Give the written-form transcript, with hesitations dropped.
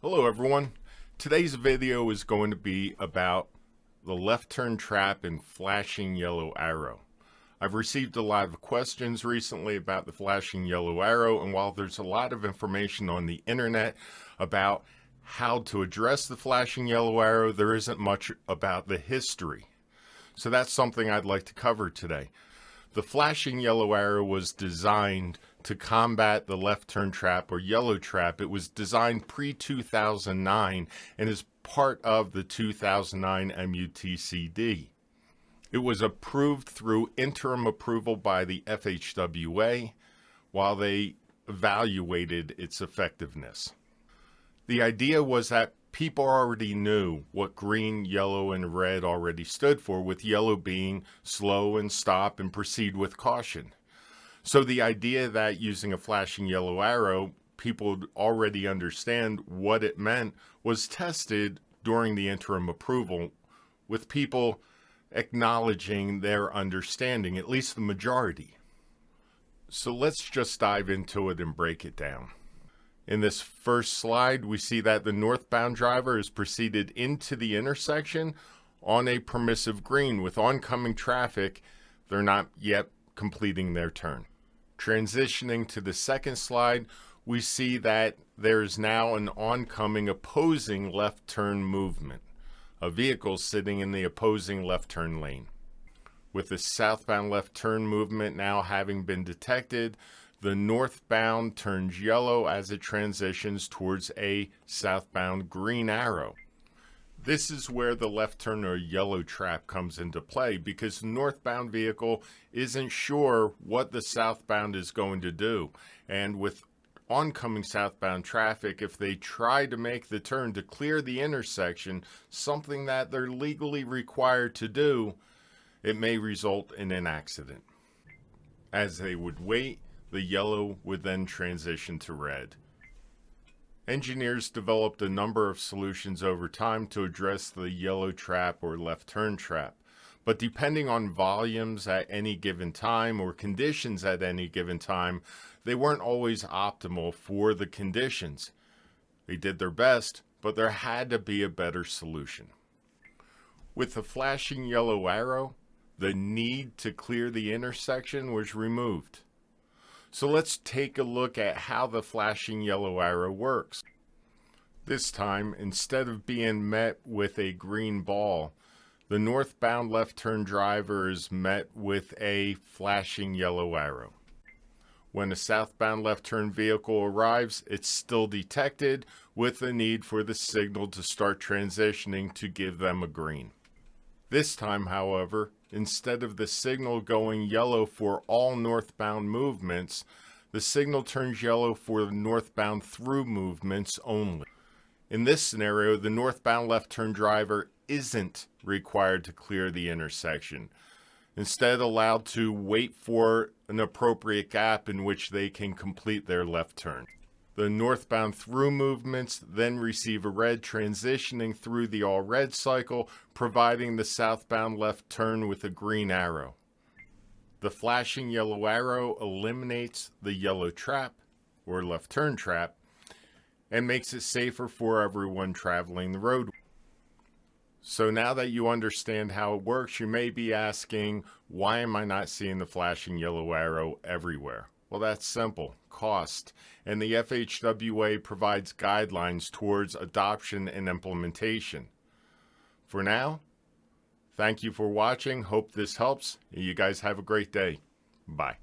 Hello everyone. Today's video is going to be about the left turn trap and flashing yellow arrow. I've received a lot of questions recently about the flashing yellow arrow, and while there's a lot of information on the internet about how to address the flashing yellow arrow, there isn't much about the history. So that's something I'd like to cover today. The flashing yellow arrow was designed to combat the left turn trap or yellow trap. It was designed pre-2009 and is part of the 2009 MUTCD. It was approved through interim approval by the FHWA while they evaluated its effectiveness. The idea was that people already knew what green, yellow, and red already stood for, with yellow being slow and stop and proceed with caution. So the idea that using a flashing yellow arrow, people would already understand what it meant was tested during the interim approval, with people acknowledging their understanding, at least the majority. So let's just dive into it and break it down. In this first slide, we see that the northbound driver is proceeded into the intersection on a permissive green. With oncoming traffic, they're not yet completing their turn. Transitioning to the second slide, we see that there is now an oncoming opposing left turn movement, a vehicle sitting in the opposing left turn lane. With the southbound left turn movement now having been detected, the northbound turns yellow as it transitions towards a southbound green arrow. This is where the left turn or yellow trap comes into play, because the northbound vehicle isn't sure what the southbound is going to do. And with oncoming southbound traffic, if they try to make the turn to clear the intersection, something that they're legally required to do, it may result in an accident. As they would wait, the yellow would then transition to red. Engineers developed a number of solutions over time to address the yellow trap or left turn trap, but depending on volumes at any given time or conditions at any given time, they weren't always optimal for the conditions. They did their best, but there had to be a better solution. With the flashing yellow arrow, the need to clear the intersection was removed. So let's take a look at how the flashing yellow arrow works. This time, instead of being met with a green ball, the northbound left turn driver is met with a flashing yellow arrow. When a southbound left turn vehicle arrives, it's still detected with the need for the signal to start transitioning to give them a green. This time, however, instead of the signal going yellow for all northbound movements, the signal turns yellow for the northbound through movements only. In this scenario, the northbound left turn driver isn't required to clear the intersection, instead allowed to wait for an appropriate gap in which they can complete their left turn. The northbound through movements then receive a red, transitioning through the all red cycle, providing the southbound left turn with a green arrow. The flashing yellow arrow eliminates the yellow trap or left turn trap and makes it safer for everyone traveling the road. So now that you understand how it works, you may be asking, why am I not seeing the flashing yellow arrow everywhere? Well, that's simple: cost. And the FHWA provides guidelines towards adoption and implementation. For now, thank you for watching. Hope this helps. You guys have a great day. Bye.